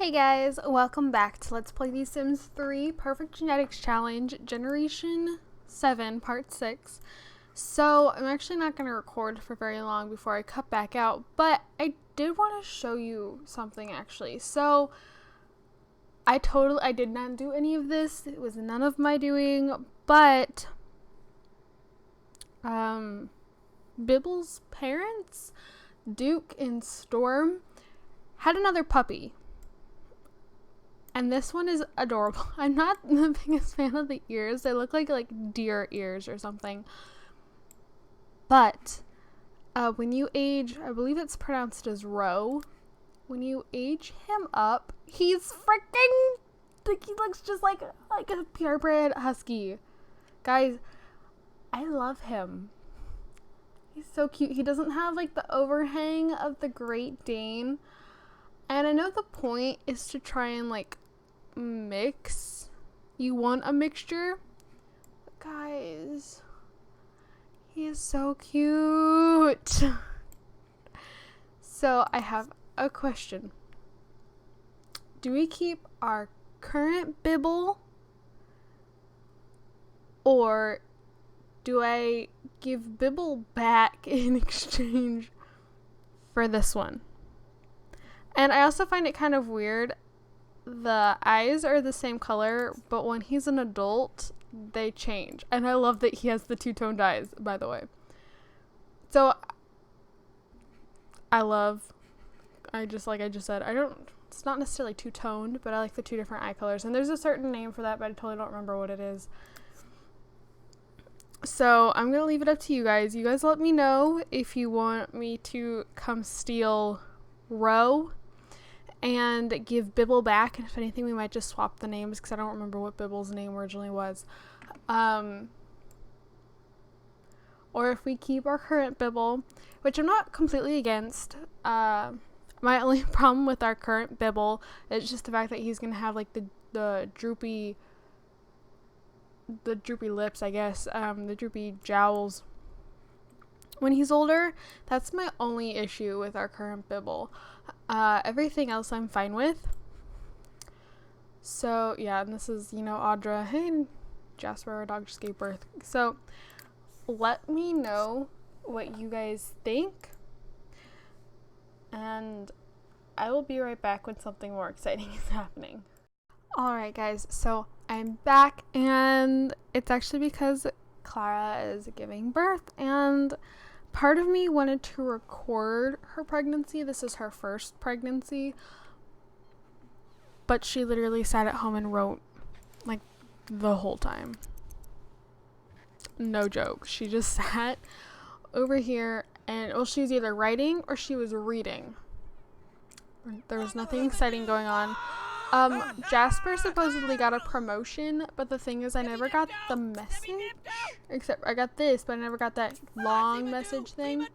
Hey guys, welcome back to Let's Play The Sims 3 Perfect Genetics Challenge Generation 7 Part 6. So I'm actually not going to record for very long before I cut back out, but I did want to show you something actually. So I did not do any of this. It was none of my doing, but Bibble's parents, Duke and Storm, had another puppy. And this one is adorable. I'm not the biggest fan of the ears. They look like deer ears or something. But when you age, I believe it's pronounced as Roe. When you age him up, he's freaking like he looks just like a purebred husky. Guys, I love him. He's so cute. He doesn't have like the overhang of the Great Dane. And I know the point is to try and mix. You want a mixture? But guys, he is so cute. So I have a question. Do we keep our current Bibble, or do I give Bibble back in exchange for this one? And I also find it kind of weird. The eyes are the same color, but when he's an adult, they change. And I love that he has the two-toned eyes, by the way. So, like I just said, it's not necessarily two-toned, but I like the two different eye colors. And there's a certain name for that, but I totally don't remember what it is. So, I'm going to leave it up to you guys. You guys let me know if you want me to come steal Roe and give Bibble back, and if anything we might just swap the names because I don't remember what Bibble's name originally was, or if we keep our current Bibble, which I'm not completely against. My only problem with our current Bibble is just the fact that he's gonna have the droopy lips, I guess, the droopy jowls when he's older. That's my only issue with our current Bibble. Everything else I'm fine with. So yeah, and this is, Audra. Hey, Jasper, our dog just gave birth. So let me know what you guys think, and I will be right back when something more exciting is happening. Alright guys, so I'm back, and it's actually because Clara is giving birth, and part of me wanted to record her pregnancy. This is her first pregnancy, but she literally sat at home and wrote the whole time. No joke. She just sat over here and she was either writing or she was reading. There was nothing exciting going on. Jasper supposedly got a promotion, but the thing is I never got the message, except I got this, but I never got that long message thing.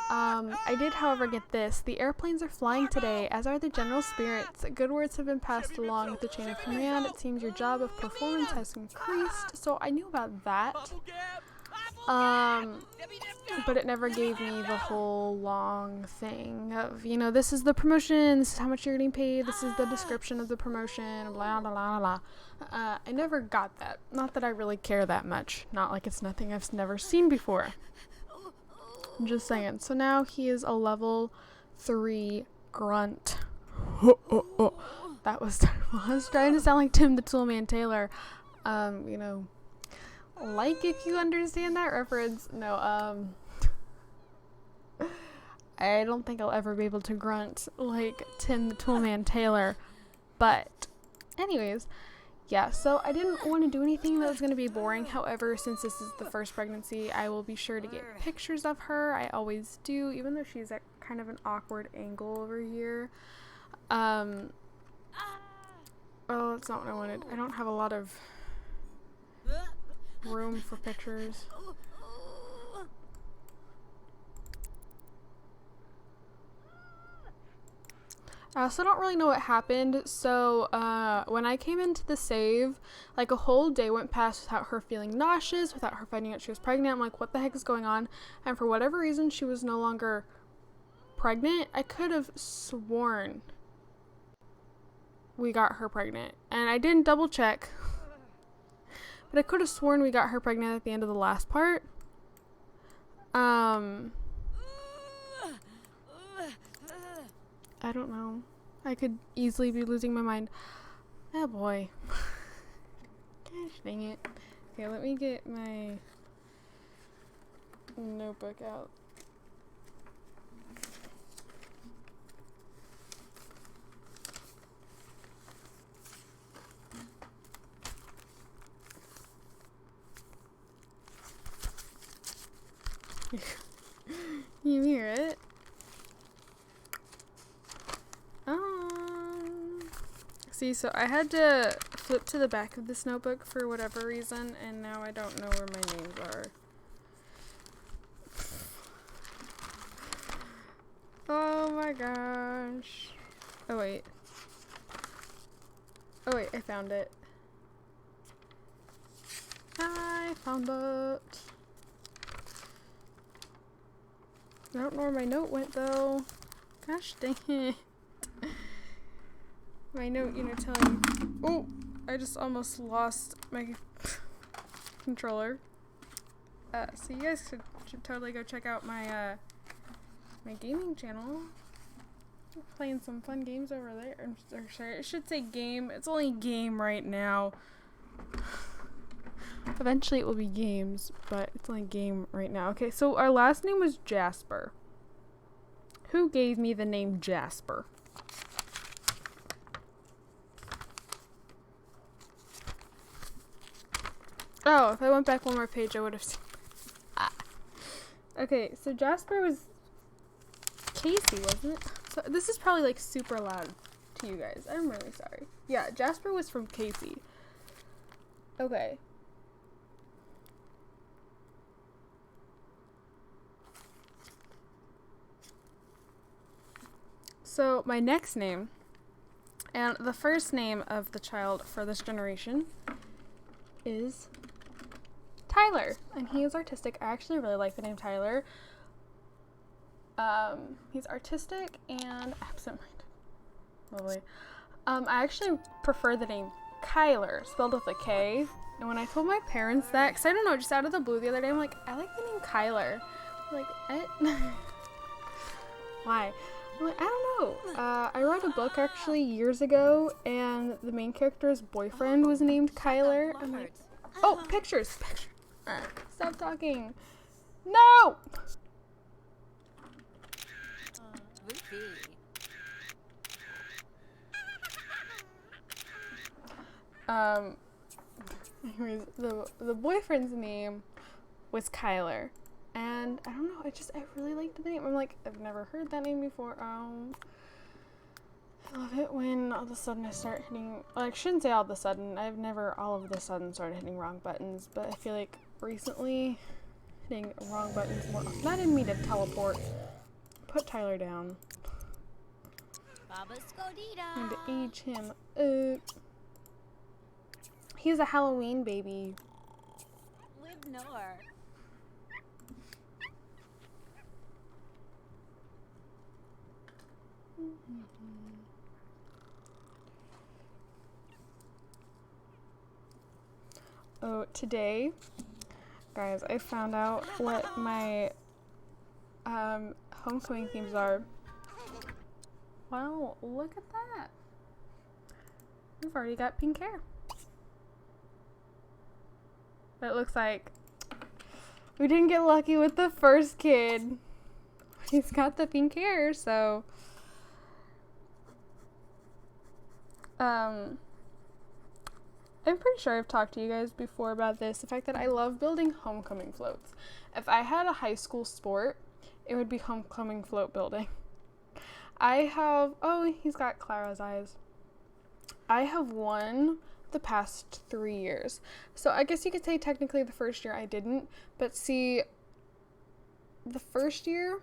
I did, however, get this. The airplanes are flying today, as are the general spirits. Good words have been passed along with the chain of command. It seems your job of performance has increased, so I knew about that. But it never gave me the whole long thing of, this is the promotion, this is how much you're getting paid, this is the description of the promotion, blah, blah, blah, blah. I never got that. Not that I really care that much. Not like it's nothing I've never seen before. I'm just saying. So now he is a level 3 grunt. That was terrible. I was trying to sound like Tim the Toolman Taylor. If you understand that reference. No, I don't think I'll ever be able to grunt like Tim the Toolman Taylor. But anyways, yeah, so I didn't want to do anything that was going to be boring. However, since this is the first pregnancy, I will be sure to get pictures of her. I always do, even though she's at kind of an awkward angle over here. Oh, that's not what I wanted. I don't have a lot of room for pictures. I also don't really know what happened. So when I came into the save, a whole day went past without her feeling nauseous, without her finding out she was pregnant. I'm like, what the heck is going on? And for whatever reason, she was no longer pregnant. I could have sworn we got her pregnant. And I didn't double check, but I could have sworn we got her pregnant at the end of the last part. I don't know. I could easily be losing my mind. Oh boy. Gosh dang it. Okay, let me get my notebook out. You hear it? See, so I had to flip to the back of this notebook for whatever reason, and now I don't know where my names are. Oh my gosh. Oh wait, I found it. I found it. I don't know where my note went though. Gosh dang it. My note, telling. Oh, I just almost lost my controller. So you guys should totally go check out my my gaming channel. I'm playing some fun games over there. Or sorry, I should say game. It's only game right now. Eventually it will be games, but it's only game right now. Okay, so our last name was Jasper. Who gave me the name Jasper? Oh, if I went back one more page, I would have seen. Okay, so Jasper was Casey, wasn't it? So this is probably like super loud to you guys. I'm really sorry. Yeah, Jasper was from Casey. Okay. So my next name, and the first name of the child for this generation, is Tyler, and he is artistic. I actually really like the name Tyler. He's artistic and absent-minded. Lovely. I actually prefer the name Kyler, spelled with a K. And when I told my parents that, because I don't know, just out of the blue the other day, I'm like, I like the name Kyler. I'm like, what? Why? I'm like, I don't know. I read a book actually years ago, and the main character's boyfriend was named Kyler. I'm like, oh, pictures. Alright, stop talking. No! Anyways, the boyfriend's name was Kyler, and I don't know, I really liked the name. I'm like, I've never heard that name before. I love it when all of a sudden I start hitting, well, I shouldn't say all of a sudden, I've never all of a sudden started hitting wrong buttons, but I feel like recently hitting wrong buttons more often. I didn't mean to teleport. Put Tyler down. And to age him up. He's a Halloween baby. Oh, today, guys, I found out what my homecoming themes are. Wow, look at that. We've already got pink hair. It looks like we didn't get lucky with the first kid. He's got the pink hair, so I'm pretty sure I've talked to you guys before about this, the fact that I love building homecoming floats. If I had a high school sport, it would be homecoming float building. Oh, he's got Clara's eyes. I have won the past 3 years. So I guess you could say technically the first year I didn't, but see, the first year,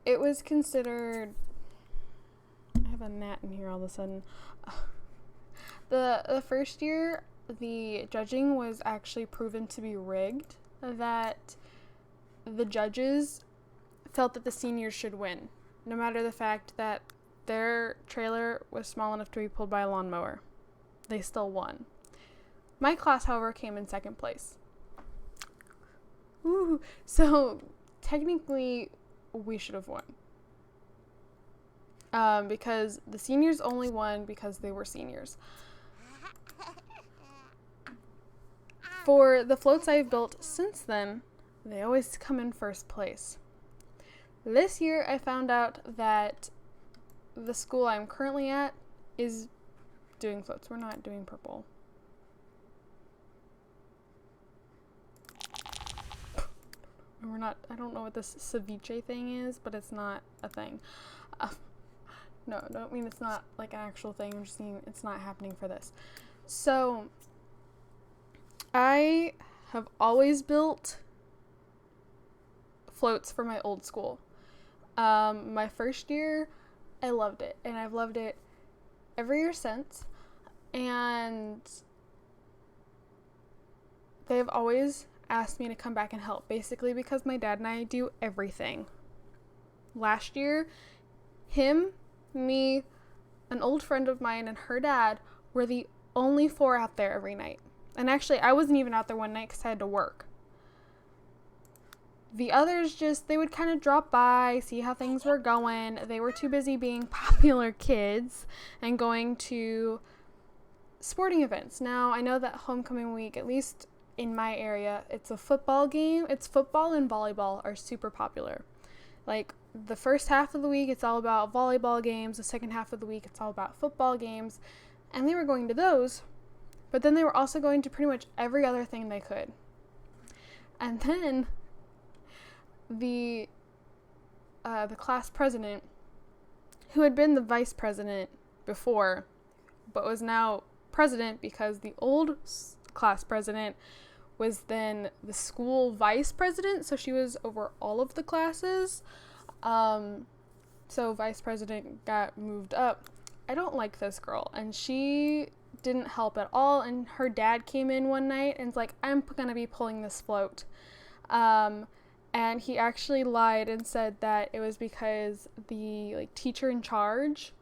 it was considered, I have a gnat in here all of a sudden. The first year, the judging was actually proven to be rigged, that the judges felt that the seniors should win, no matter the fact that their trailer was small enough to be pulled by a lawnmower. They still won. My class, however, came in second place. Ooh, so technically we should have won. Because the seniors only won because they were seniors. For the floats I've built since then, they always come in first place. This year I found out that the school I'm currently at is doing floats. We're not doing purple. We're not, I don't know what this ceviche thing is, but it's not a thing. No, I don't mean it's not like an actual thing. I'm just saying it's not happening for this. So, I have always built floats for my old school. My first year, I loved it, and I've loved it every year since. And they've always asked me to come back and help, basically because my dad and I do everything. Last year, him, me, an old friend of mine, and her dad were the only 4 out there every night. And actually, I wasn't even out there one night because I had to work. The others they would kind of drop by, see how things were going. They were too busy being popular kids and going to sporting events. Now, I know that homecoming week, at least in my area, it's a football game. It's football and volleyball are super popular. Like, the first half of the week, it's all about volleyball games. The second half of the week, it's all about football games. And they were going to those. But then they were also going to pretty much every other thing they could. And then the class president, who had been the vice president before, but was now president because the old class president was then the school vice president, so she was over all of the classes. So vice president got moved up. I don't like this girl, and she didn't help at all. And her dad came in one night and was like, I'm gonna be pulling this float. And he actually lied and said that it was because the teacher in charge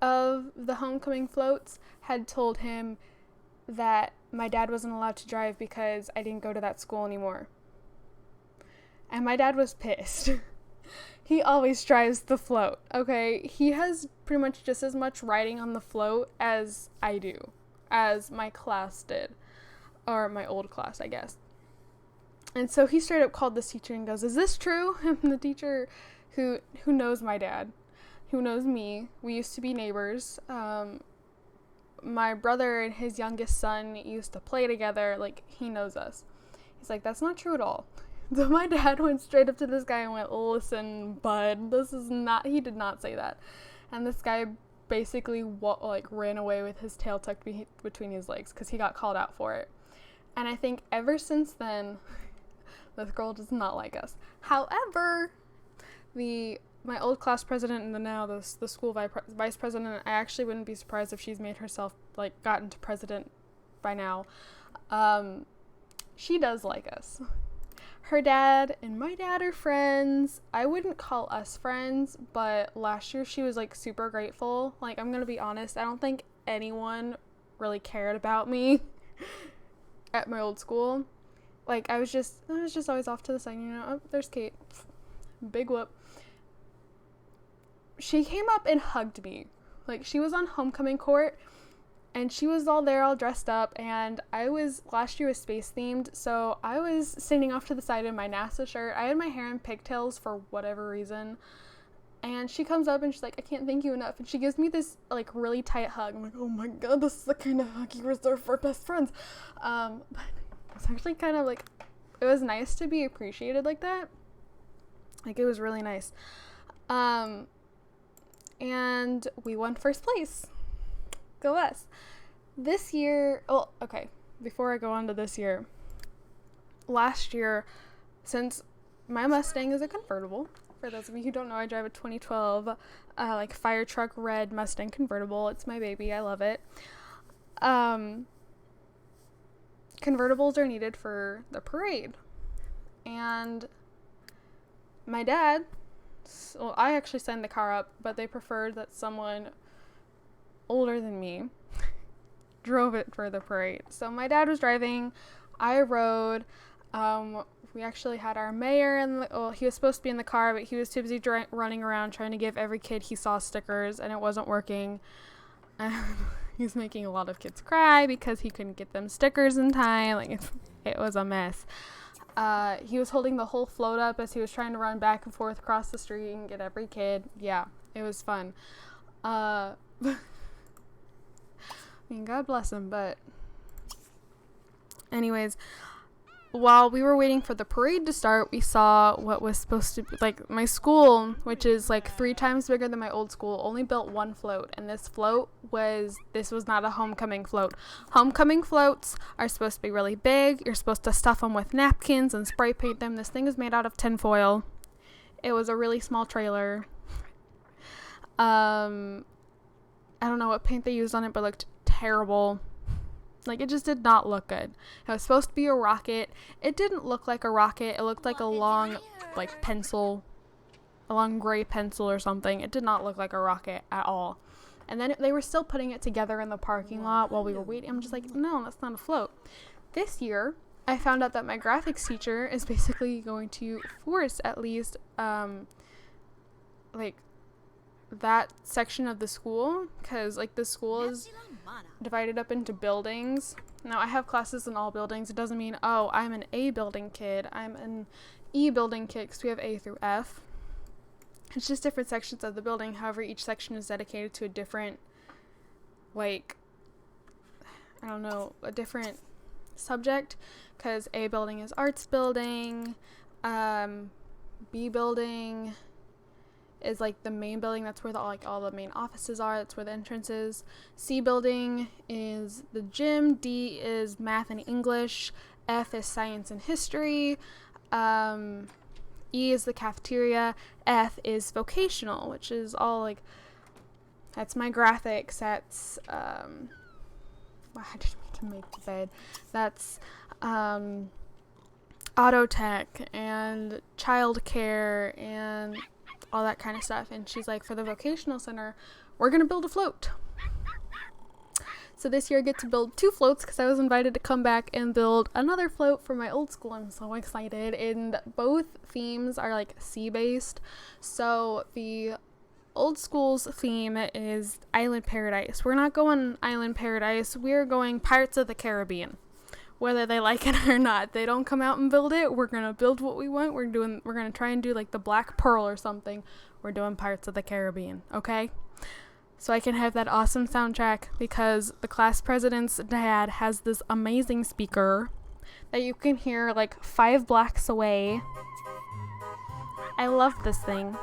of the homecoming floats had told him that my dad wasn't allowed to drive because I didn't go to that school anymore. And my dad was pissed. He always drives the float, okay? He has pretty much just as much riding on the float as I do, as my class did, or my old class, I guess. And so he straight up called this teacher and goes, is this true? And the teacher who knows my dad, who knows me, we used to be neighbors. My brother and his youngest son used to play together. Like, he knows us. He's like, that's not true at all. So my dad went straight up to this guy and went, listen, bud, this is not, he did not say that. And this guy basically ran away with his tail tucked between his legs because he got called out for it. And I think ever since then, this girl does not like us. However, my old class president and now the school vice president, I actually wouldn't be surprised if she's made herself, gotten to president by now. She does like us. Her dad and my dad are friends. I wouldn't call us friends, but last year she was, super grateful. I'm gonna be honest, I don't think anyone really cared about me at my old school. I was just always off to the side, oh, there's Kate. Big whoop. She came up and hugged me. She was on homecoming court, and she was all there, all dressed up, and last year was space themed, so I was sitting off to the side in my NASA shirt. I had my hair in pigtails for whatever reason, and she comes up and she's like, I can't thank you enough, and she gives me this, really tight hug. I'm like, oh my god, this is the kind of hug you reserve for best friends. But it's actually kind of, it was nice to be appreciated like that. It was really nice. And we won first place. Go us. This year, before I go on to this year, last year, since my Mustang is a convertible, for those of you who don't know, I drive a 2012, fire truck red Mustang convertible. It's my baby. I love it. Convertibles are needed for the parade. And my dad So I actually signed the car up, but they preferred that someone older than me drove it for the parade. So my dad was driving, I rode. We actually had our mayor he was supposed to be in the car, but he was too busy running around trying to give every kid he saw stickers, and it wasn't working. He's making a lot of kids cry because he couldn't get them stickers in time. Like, it was a mess. He was holding the whole float up as he was trying to run back and forth across the street and get every kid. Yeah, it was fun. I mean, God bless him, but anyways, while we were waiting for the parade to start, we saw what was supposed to be, like, my school, which is like 3 times bigger than my old school, only built one float, and this was not a homecoming float. Homecoming floats are supposed to be really big. You're supposed to stuff them with napkins and spray paint them. This thing is made out of tinfoil. It was a really small trailer. I don't know what paint they used on it, but it looked terrible. Like, it just did not look good. It was supposed to be a rocket. It didn't look like a rocket. It looked like a long, like, pencil, a long gray pencil or something. It did not look like a rocket at all. And then they were still putting it together in the parking lot while we were waiting. I'm just like, no, that's not a float. This year, I found out that my graphics teacher is basically going to force at least, like, that section of the school, because, like, the school is divided up into buildings. Now, I have classes in all buildings. It doesn't mean, oh, I'm an A building kid, I'm an E building kid, because we have A through F. It's just different sections of the building. However, each section is dedicated to a different, like, I don't know, a different subject, because A building is arts building, B building is like the main building. That's where all the main offices are. That's where the entrance is. C building is the gym. D is math and English. F is science and history. E is the cafeteria. F is vocational, which is all like, that's my graphics. That's I didn't mean to make the bed. That's auto tech and childcare and all that kind of stuff. And she's like, for the vocational center, we're gonna build a float. So this year I get to build 2 floats because I was invited to come back and build another float for my old school. I'm so excited. And both themes are like sea based. So the old school's theme is Island Paradise. We're not going Island Paradise. We're going Pirates of the Caribbean. Whether they like it or not, they don't come out and build it. We're gonna build what we want. We're gonna try and do like the Black Pearl or something. We're doing Pirates of the Caribbean, okay? So I can have that awesome soundtrack because the class president's dad has this amazing speaker that you can hear like 5 blocks away. I love this thing.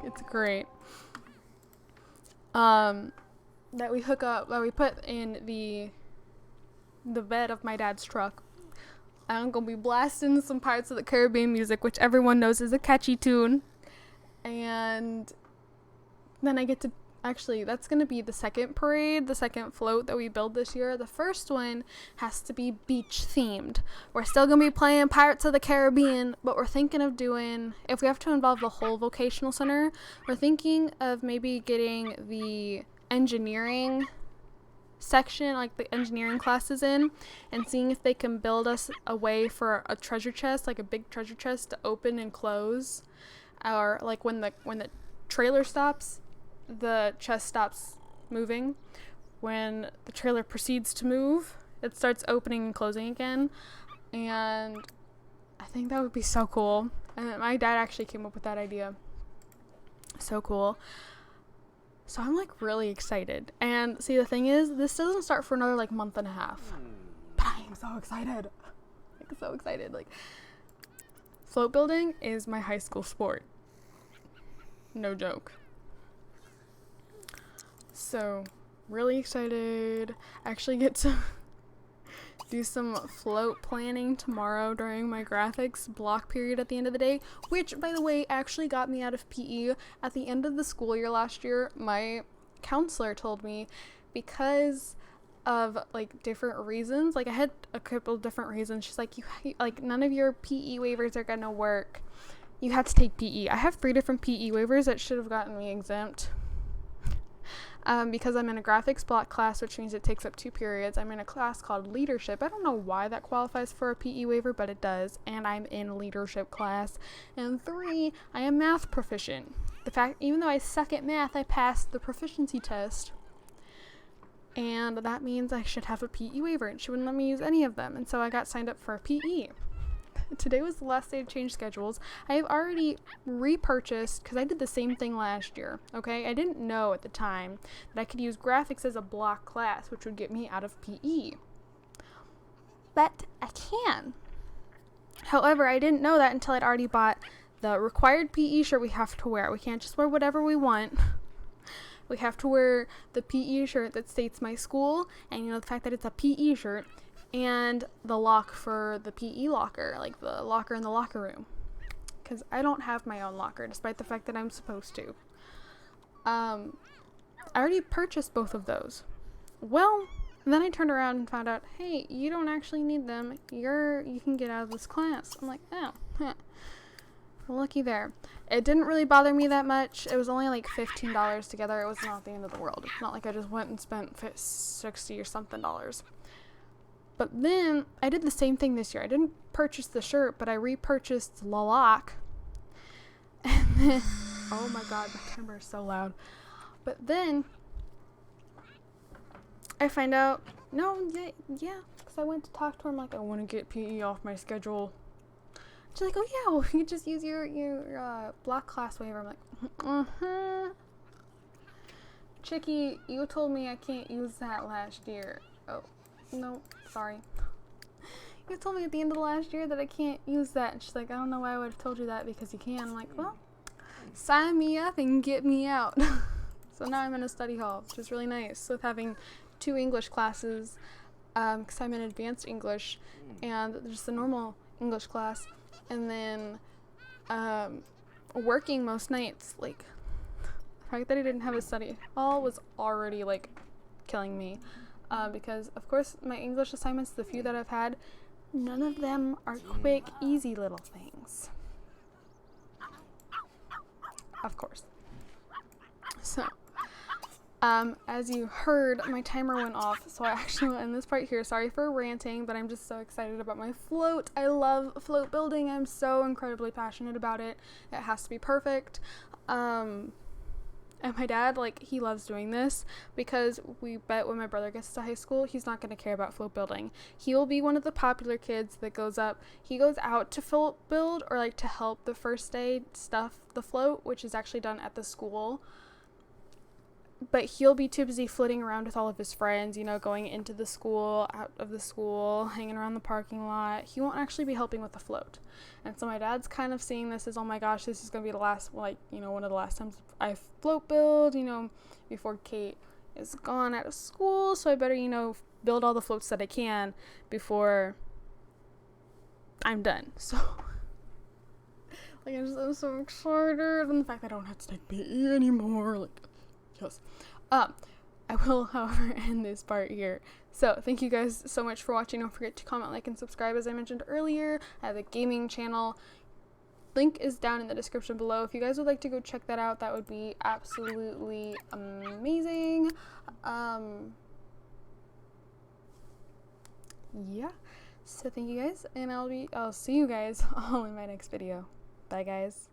It's great. That we put in the bed of my dad's truck. I'm gonna be blasting some Pirates of the Caribbean music, which everyone knows is a catchy tune. And then I get to, actually, that's gonna be the second parade, the second float that we build this year. The first one has to be beach themed. We're still gonna be playing Pirates of the Caribbean, but we're thinking of doing, if we have to involve the whole vocational center, we're thinking of maybe getting the engineering section, like the engineering classes in, and seeing if they can build us a way for a treasure chest, like a big treasure chest to open and close, or like when the trailer stops, the chest stops moving. When the trailer proceeds to move, it starts opening and closing again. And I think that would be so cool. And my dad actually came up with that idea. So cool. So I'm like really excited. And see, the thing is, this doesn't start for another like month and a half. But I am so excited. Like, so excited. Like, float building is my high school sport. No joke. So, really excited. I actually get to do some float planning tomorrow during my graphics block period at the end of the day, which, by the way, actually got me out of PE. At the end of the school year last year, my counselor told me, because of like different reasons, like I had a couple different reasons, she's like, you like, none of your PE waivers are gonna work you had to take PE. I have 3 different PE waivers that should have gotten me exempt. Because I'm in a graphics block class, which means it takes up 2 periods. I'm in a class called leadership. I don't know why that qualifies for a PE waiver, but it does. And I'm in leadership class. And 3, I am math proficient. The fact, even though I suck at math, I passed the proficiency test. And that means I should have a PE waiver, and she wouldn't let me use any of them. And so I got signed up for a PE. Today was the last day to change schedules. I have already repurchased, because I did the same thing last year, okay? I didn't know at the time that I could use graphics as a block class, which would get me out of PE. But I can. However, I didn't know that until I'd already bought the required PE shirt we have to wear. We can't just wear whatever we want. We have to wear the PE shirt that states my school, and the fact that it's a PE shirt, and the lock for the PE locker, like the locker in the locker room, because I don't have my own locker despite the fact that I'm supposed to. I already purchased both of those. Well, then I turned around and found out, hey, you don't actually need them. You can get out of this class. I'm like, oh, huh. Looky there. It didn't really bother me that much. It was only like $15 together. It was not the end of the world. It's not like I just went and spent $60 or something. But then I did the same thing this year. I didn't purchase the shirt, but I repurchased the lock. And then, oh my god, my camera is so loud. But then I find out, no, yeah, because I went to talk to her. I'm like, I want to get PE off my schedule. She's like, oh yeah, well, you can just use your block class waiver. I'm like, Chicky, you told me I can't use that last year. Oh, no, sorry. You told me at the end of the last year that I can't use that. And she's like, I don't know why I would have told you that, because you can. I'm like, well, sign me up and get me out. So now I'm in a study hall, which is really nice, with having 2 English classes, because I'm in advanced English, and there's the normal English class, and then working most nights. Like, the fact that I didn't have a study hall was already like killing me, because of course my English assignments, the few that I've had, none of them are quick, easy little things. Of course. So as you heard, my timer went off, so I actually will end this part here. Sorry for ranting, but I'm just so excited about my float. I love float building. I'm so incredibly passionate about it. It has to be perfect. And my dad, like, he loves doing this, because we bet when my brother gets to high school, he's not going to care about float building. He will be one of the popular kids that goes out to float build, or like to help the first day stuff the float, which is actually done at the school. But he'll be too busy flitting around with all of his friends, going into the school, out of the school, hanging around the parking lot. He won't actually be helping with the float. And so my dad's kind of seeing this as, oh my gosh, this is going to be the last, one of the last times I float build, before Kate is gone out of school. So I better, build all the floats that I can before I'm done. So, like, I'm so excited. And the fact that I don't have to take PE anymore, like, yes. I will, however, end this part here. So, thank you guys so much for watching. Don't forget to comment, like, and subscribe, as I mentioned earlier. I have a gaming channel. Link is down in the description below. If you guys would like to go check that out, that would be absolutely amazing. Yeah. So, thank you guys, and I'll see you guys all in my next video. Bye, guys.